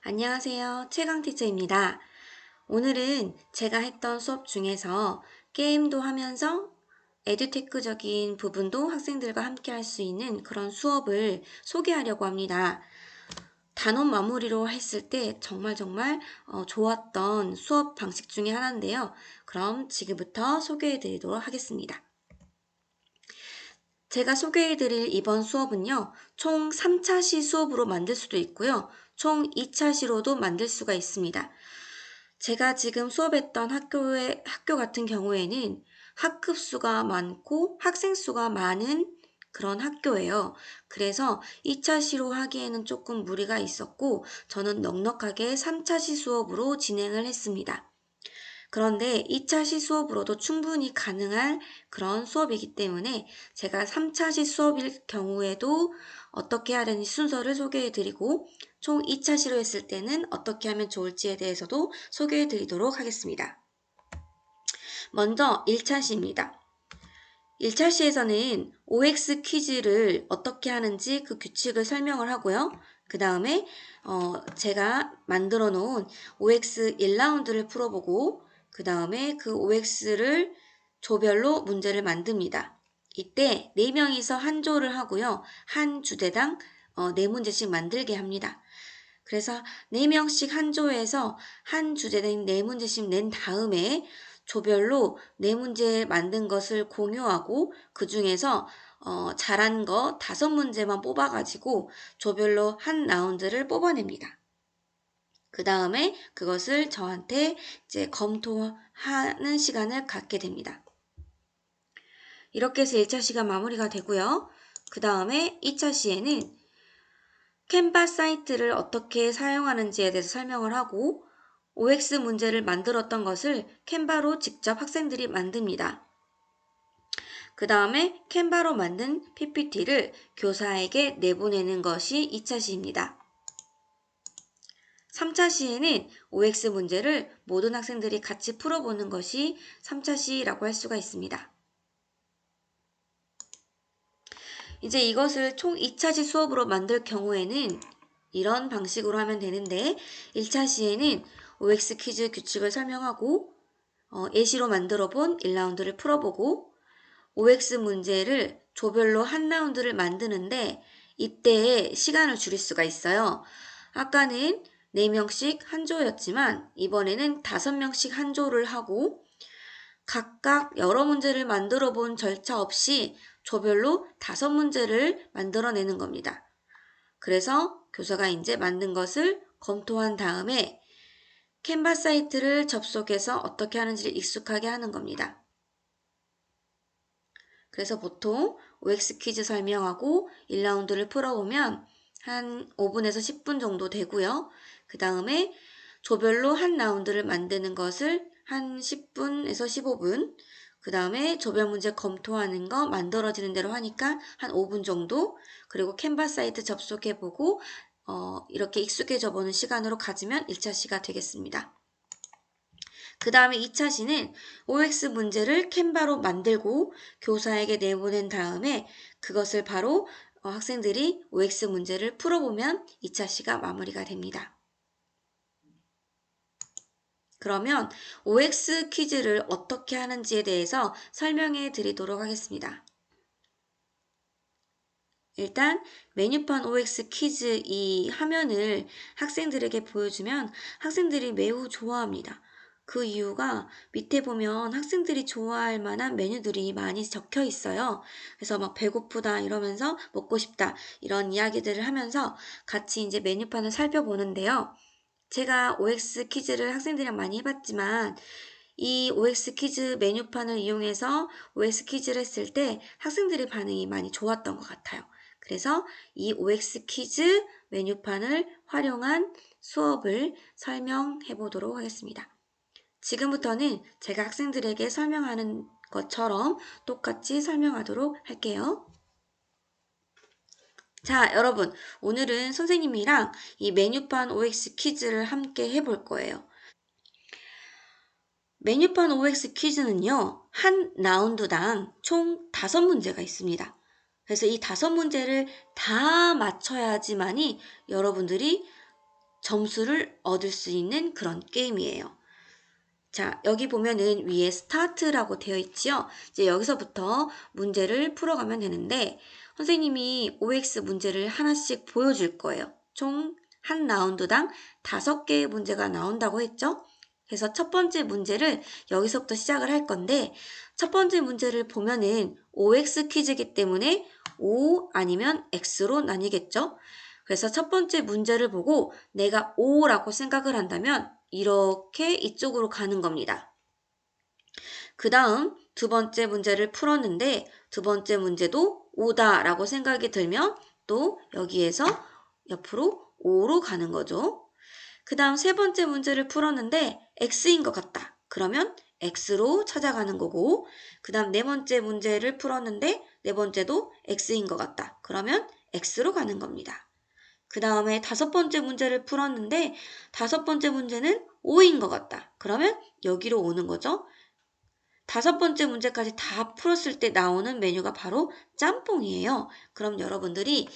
안녕하세요. 최강티처입니다. 오늘은 제가 했던 수업 중에서 게임도 하면서 에듀테크적인 부분도 학생들과 함께 할 수 있는 그런 수업을 소개하려고 합니다. 단원 마무리로 했을 때 정말 좋았던 수업 방식 중에 하나인데요. 그럼 지금부터 소개해 드리도록 하겠습니다. 제가 소개해드릴 이번 수업은요, 총 3차 시 수업으로 만들 수도 있고요, 총 2차 시로도 만들 수가 있습니다. 제가 지금 수업했던 학교 같은 경우에는 학급 수가 많고 학생 수가 많은 그런 학교예요. 그래서 2차 시로 하기에는 조금 무리가 있었고, 저는 넉넉하게 3차 시 수업으로 진행을 했습니다. 그런데 2차 시 수업으로도 충분히 가능한 그런 수업이기 때문에 제가 3차 시 수업일 경우에도 어떻게 해야 되는지 순서를 소개해 드리고 총 2차 시로 했을 때는 어떻게 하면 좋을지에 대해서도 소개해 드리도록 하겠습니다. 먼저 1차 시입니다. 1차 시에서는 OX 퀴즈를 어떻게 하는지 그 규칙을 설명을 하고요. 그 다음에 제가 만들어 놓은 OX 1라운드를 풀어보고 그 다음에 그 OX를 조별로 문제를 만듭니다. 이때 4명이서 한 조를 하고요. 한 주제당 4문제씩 만들게 합니다. 그래서 4명씩 한 조에서 한 주제당 4문제씩 낸 다음에 조별로 4문제 만든 것을 공유하고 그 중에서 잘한 거 5문제만 뽑아가지고 조별로 한 라운드를 뽑아냅니다. 그 다음에 그것을 저한테 이제 검토하는 시간을 갖게 됩니다. 이렇게 해서 1차 시가 마무리가 되고요. 그 다음에 2차 시에는 캔바 사이트를 어떻게 사용하는지에 대해서 설명을 하고 OX 문제를 만들었던 것을 캔바로 직접 학생들이 만듭니다. 그 다음에 캔바로 만든 PPT를 교사에게 내보내는 것이 2차 시입니다. 3차 시에는 OX 문제를 모든 학생들이 같이 풀어보는 것이 3차 시라고 할 수가 있습니다. 이제 이것을 총 2차 시 수업으로 만들 경우에는 이런 방식으로 하면 되는데 1차 시에는 OX 퀴즈 규칙을 설명하고 예시로 만들어 본 1라운드를 풀어보고 OX 문제를 조별로 한 라운드를 만드는데 이때 시간을 줄일 수가 있어요. 아까는 4명씩 한 조였지만 이번에는 5명씩 한 조를 하고 각각 여러 문제를 만들어 본 절차 없이 조별로 5문제를 만들어내는 겁니다. 그래서 교사가 이제 만든 것을 검토한 다음에 캔바 사이트를 접속해서 어떻게 하는지를 익숙하게 하는 겁니다. 그래서 보통 OX 퀴즈 설명하고 1라운드를 풀어보면 한 5분에서 10분 정도 되고요. 그 다음에 조별로 한 라운드를 만드는 것을 한 10분에서 15분, 그 다음에 조별 문제 검토하는 거 만들어지는 대로 하니까 한 5분 정도, 그리고 캔바 사이트 접속해보고 이렇게 익숙해져 보는 시간으로 가지면 1차 시가 되겠습니다. 그 다음에 2차 시는 OX 문제를 캔바로 만들고 교사에게 내보낸 다음에 그것을 바로 학생들이 OX 문제를 풀어보면 2차 시가 마무리가 됩니다. 그러면 OX 퀴즈를 어떻게 하는지에 대해서 설명해 드리도록 하겠습니다. 일단 메뉴판 OX 퀴즈 이 화면을 학생들에게 보여주면 학생들이 매우 좋아합니다. 그 이유가 밑에 보면 학생들이 좋아할 만한 메뉴들이 많이 적혀 있어요. 그래서 막 배고프다 이러면서 먹고 싶다 이런 이야기들을 하면서 같이 이제 메뉴판을 살펴보는데요. 제가 OX 퀴즈를 학생들이랑 많이 해봤지만 이 OX 퀴즈 메뉴판을 이용해서 OX 퀴즈를 했을 때 학생들의 반응이 많이 좋았던 것 같아요. 그래서 이 OX 퀴즈 메뉴판을 활용한 수업을 설명해 보도록 하겠습니다. 지금부터는 제가 학생들에게 설명하는 것처럼 똑같이 설명하도록 할게요. 자, 여러분, 오늘은 선생님이랑 이 메뉴판 OX 퀴즈를 함께 해볼 거예요. 메뉴판 OX 퀴즈는요, 한 라운드당 총 5문제가 있습니다. 그래서 이 5문제를 다 맞춰야지만이 여러분들이 점수를 얻을 수 있는 그런 게임이에요. 자, 여기 보면은 위에 스타트라고 되어 있지요. 이제 여기서부터 문제를 풀어가면 되는데 선생님이 OX 문제를 하나씩 보여줄 거예요. 총 한 라운드당 5개의 문제가 나온다고 했죠? 그래서 첫 번째 문제를 여기서부터 시작을 할 건데 첫 번째 문제를 보면은 OX 퀴즈이기 때문에 O 아니면 X로 나뉘겠죠? 그래서 첫 번째 문제를 보고 내가 O라고 생각을 한다면 이렇게 이쪽으로 가는 겁니다. 그 다음 두 번째 문제를 풀었는데 두 번째 문제도 O다라고 생각이 들면 또 여기에서 옆으로 O로 가는 거죠. 그 다음 세 번째 문제를 풀었는데 X인 것 같다. 그러면 X로 찾아가는 거고 그 다음 네 번째 문제를 풀었는데 네 번째도 X인 것 같다. 그러면 X로 가는 겁니다. 그 다음에 다섯 번째 문제를 풀었는데 다섯 번째 문제는 O인 것 같다. 그러면 여기로 오는 거죠. 다섯 번째 문제까지 다 풀었을 때 나오는 메뉴가 바로 짬뽕이에요. 그럼 여러분들이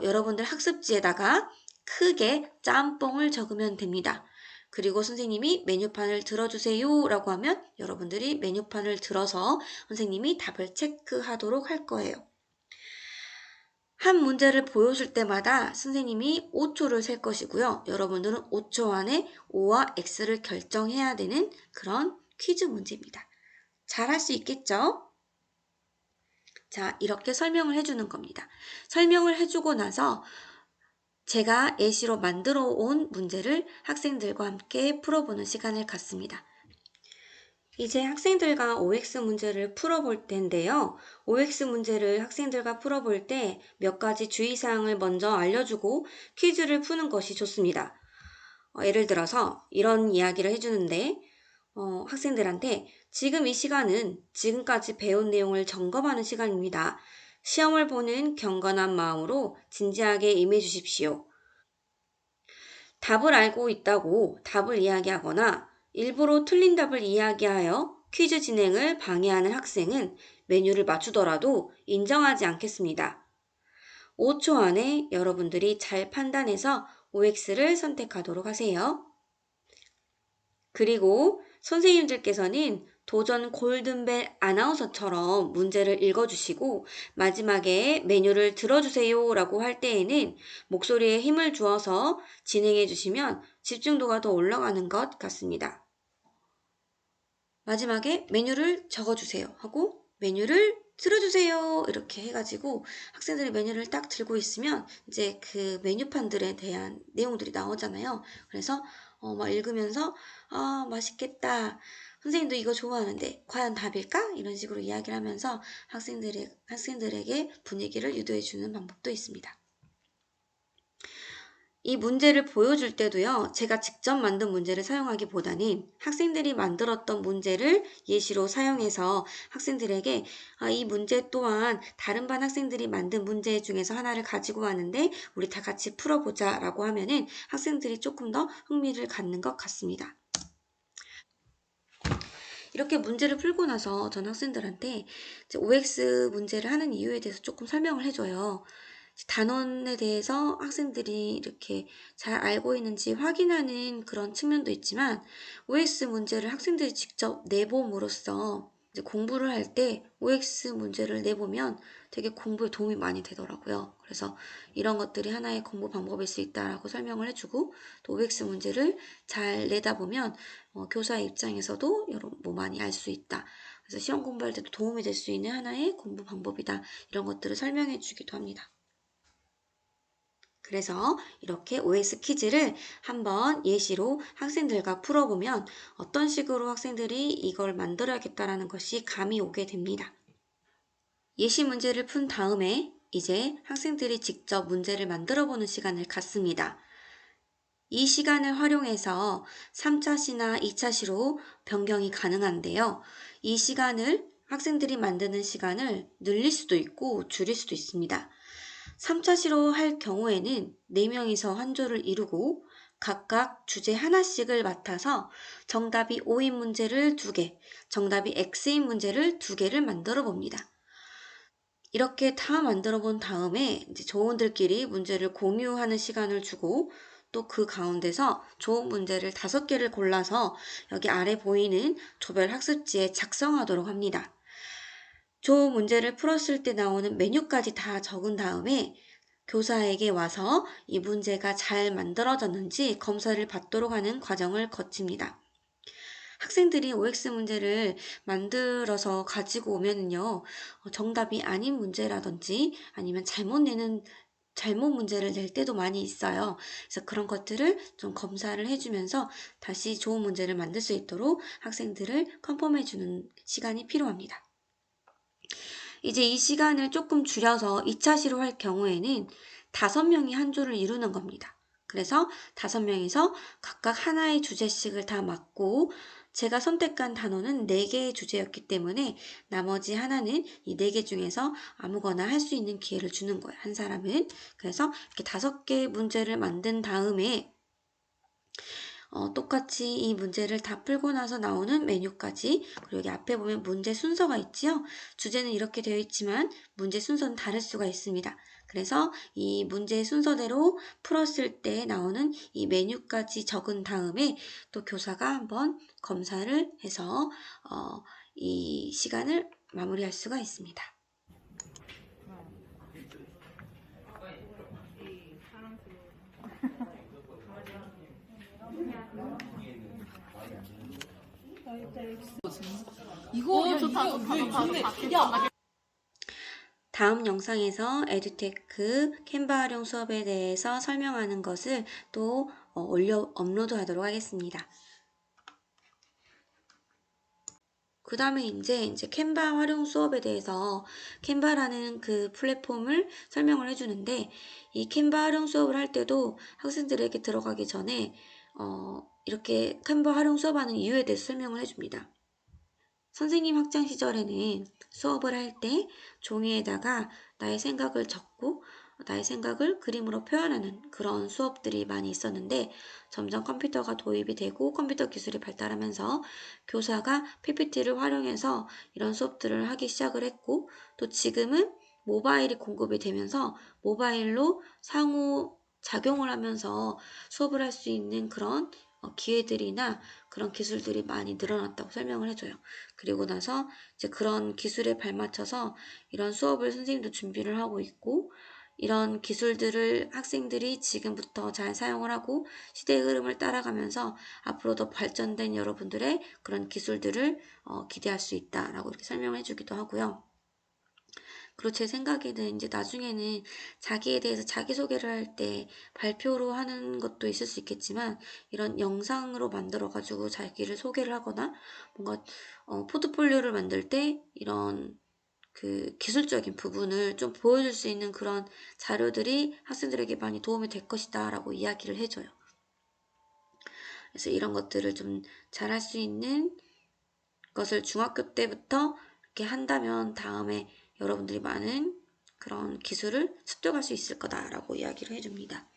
여러분들 학습지에다가 크게 짬뽕을 적으면 됩니다. 그리고 선생님이 메뉴판을 들어주세요 라고 하면 여러분들이 메뉴판을 들어서 선생님이 답을 체크하도록 할 거예요. 한 문제를 보여줄 때마다 선생님이 5초를 셀 것이고요. 여러분들은 5초 안에 O와 X를 결정해야 되는 그런 퀴즈 문제입니다. 잘 할 수 있겠죠? 자, 이렇게 설명을 해주는 겁니다. 설명을 해주고 나서 제가 예시로 만들어 온 문제를 학생들과 함께 풀어보는 시간을 갖습니다. 이제 학생들과 OX 문제를 풀어볼 텐데요. OX 문제를 학생들과 풀어볼 때 몇 가지 주의사항을 먼저 알려주고 퀴즈를 푸는 것이 좋습니다. 예를 들어서 이런 이야기를 해주는데 학생들한테 지금 이 시간은 지금까지 배운 내용을 점검하는 시간입니다. 시험을 보는 경건한 마음으로 진지하게 임해 주십시오. 답을 알고 있다고 답을 이야기하거나 일부러 틀린 답을 이야기하여 퀴즈 진행을 방해하는 학생은 메뉴를 맞추더라도 인정하지 않겠습니다. 5초 안에 여러분들이 잘 판단해서 OX를 선택하도록 하세요. 그리고 선생님들께서는 도전 골든벨 아나운서처럼 문제를 읽어주시고 마지막에 메뉴를 들어주세요 라고 할 때에는 목소리에 힘을 주어서 진행해 주시면 집중도가 더 올라가는 것 같습니다. 마지막에 메뉴를 적어주세요 하고 메뉴를 들어주세요 이렇게 해가지고 학생들이 메뉴를 딱 들고 있으면 이제 그 메뉴판들에 대한 내용들이 나오잖아요. 그래서 막 읽으면서 맛있겠다. 선생님도 이거 좋아하는데 과연 답일까? 이런 식으로 이야기를 하면서 학생들에게 분위기를 유도해주는 방법도 있습니다. 이 문제를 보여줄 때도요, 제가 직접 만든 문제를 사용하기보다는 학생들이 만들었던 문제를 예시로 사용해서 학생들에게 이 문제 또한 다른 반 학생들이 만든 문제 중에서 하나를 가지고 왔는데 우리 다 같이 풀어보자 라고 하면은 학생들이 조금 더 흥미를 갖는 것 같습니다. 이렇게 문제를 풀고 나서 전 학생들한테 OX 문제를 하는 이유에 대해서 조금 설명을 해줘요. 단원에 대해서 학생들이 이렇게 잘 알고 있는지 확인하는 그런 측면도 있지만 OX 문제를 학생들이 직접 내봄으로써 이제 공부를 할 때 OX 문제를 내보면 되게 공부에 도움이 많이 되더라고요. 그래서 이런 것들이 하나의 공부 방법일 수 있다라고 설명을 해주고 또 OX 문제를 잘 내다 보면 교사의 입장에서도 많이 알 수 있다. 그래서 시험 공부할 때도 도움이 될 수 있는 하나의 공부 방법이다. 이런 것들을 설명해 주기도 합니다. 그래서 이렇게 OX 퀴즈를 한번 예시로 학생들과 풀어보면 어떤 식으로 학생들이 이걸 만들어야겠다라는 것이 감이 오게 됩니다. 예시 문제를 푼 다음에 이제 학생들이 직접 문제를 만들어보는 시간을 갖습니다. 이 시간을 활용해서 3차 시나 2차 시로 변경이 가능한데요. 이 시간을 학생들이 만드는 시간을 늘릴 수도 있고 줄일 수도 있습니다. 3차 시로 할 경우에는 4명이서 한 조를 이루고 각각 주제 하나씩을 맡아서 정답이 O인 문제를 2개, 정답이 X인 문제를 2개를 만들어 봅니다. 이렇게 다 만들어 본 다음에 이제 조원들끼리 문제를 공유하는 시간을 주고 또 그 가운데서 좋은 문제를 5개를 골라서 여기 아래 보이는 조별 학습지에 작성하도록 합니다. 좋은 문제를 풀었을 때 나오는 메뉴까지 다 적은 다음에 교사에게 와서 이 문제가 잘 만들어졌는지 검사를 받도록 하는 과정을 거칩니다. 학생들이 OX 문제를 만들어서 가지고 오면은요, 정답이 아닌 문제라든지 아니면 잘못 문제를 낼 때도 많이 있어요. 그래서 그런 것들을 좀 검사를 해주면서 다시 좋은 문제를 만들 수 있도록 학생들을 컨펌해주는 시간이 필요합니다. 이제 이 시간을 조금 줄여서 2차 시로 할 경우에는 5명이 한 조를 이루는 겁니다. 그래서 5명이서 각각 하나의 주제씩을 다 맡고 제가 선택한 단어는 4개의 주제였기 때문에 나머지 하나는 이 4개 중에서 아무거나 할 수 있는 기회를 주는 거예요. 한 사람은. 그래서 이렇게 5개의 문제를 만든 다음에 똑같이 이 문제를 다 풀고 나서 나오는 메뉴까지, 그리고 여기 앞에 보면 문제 순서가 있지요. 주제는 이렇게 되어 있지만 문제 순서는 다를 수가 있습니다. 그래서 이 문제 순서대로 풀었을 때 나오는 이 메뉴까지 적은 다음에 또 교사가 한번 검사를 해서 이 시간을 마무리할 수가 있습니다. 이거 좋다. 다음 영상에서 에듀테크 캔바 활용 수업에 대해서 설명하는 것을 또 업로드하도록 하겠습니다. 그 다음에 이제 캔바 활용 수업에 대해서 캔바라는 그 플랫폼을 설명을 해주는데, 이 캔바 활용 수업을 할 때도 학생들에게 들어가기 전에 이렇게 캔바 활용 수업하는 이유에 대해서 설명을 해줍니다. 선생님 학창 시절에는 수업을 할 때 종이에다가 나의 생각을 적고 나의 생각을 그림으로 표현하는 그런 수업들이 많이 있었는데, 점점 컴퓨터가 도입이 되고 컴퓨터 기술이 발달하면서 교사가 PPT를 활용해서 이런 수업들을 하기 시작을 했고, 또 지금은 모바일이 공급이 되면서 모바일로 상호 작용을 하면서 수업을 할 수 있는 그런 기회들이나 그런 기술들이 많이 늘어났다고 설명을 해줘요. 그리고 나서 이제 그런 기술에 발맞춰서 이런 수업을 선생님도 준비를 하고 있고, 이런 기술들을 학생들이 지금부터 잘 사용을 하고 시대의 흐름을 따라가면서 앞으로 더 발전된 여러분들의 그런 기술들을 기대할 수 있다라고 이렇게 설명해 주기도 하고요. 그리고 제 생각에는 이제 나중에는 자기에 대해서 자기소개를 할 때 발표로 하는 것도 있을 수 있겠지만, 이런 영상으로 만들어가지고 자기를 소개를 하거나 뭔가 포트폴리오를 만들 때 이런 그 기술적인 부분을 좀 보여줄 수 있는 그런 자료들이 학생들에게 많이 도움이 될 것이다 라고 이야기를 해줘요. 그래서 이런 것들을 좀 잘할 수 있는 것을 중학교 때부터 이렇게 한다면 다음에 여러분들이 많은 그런 기술을 습득할 수 있을 거다라고 이야기를 해줍니다.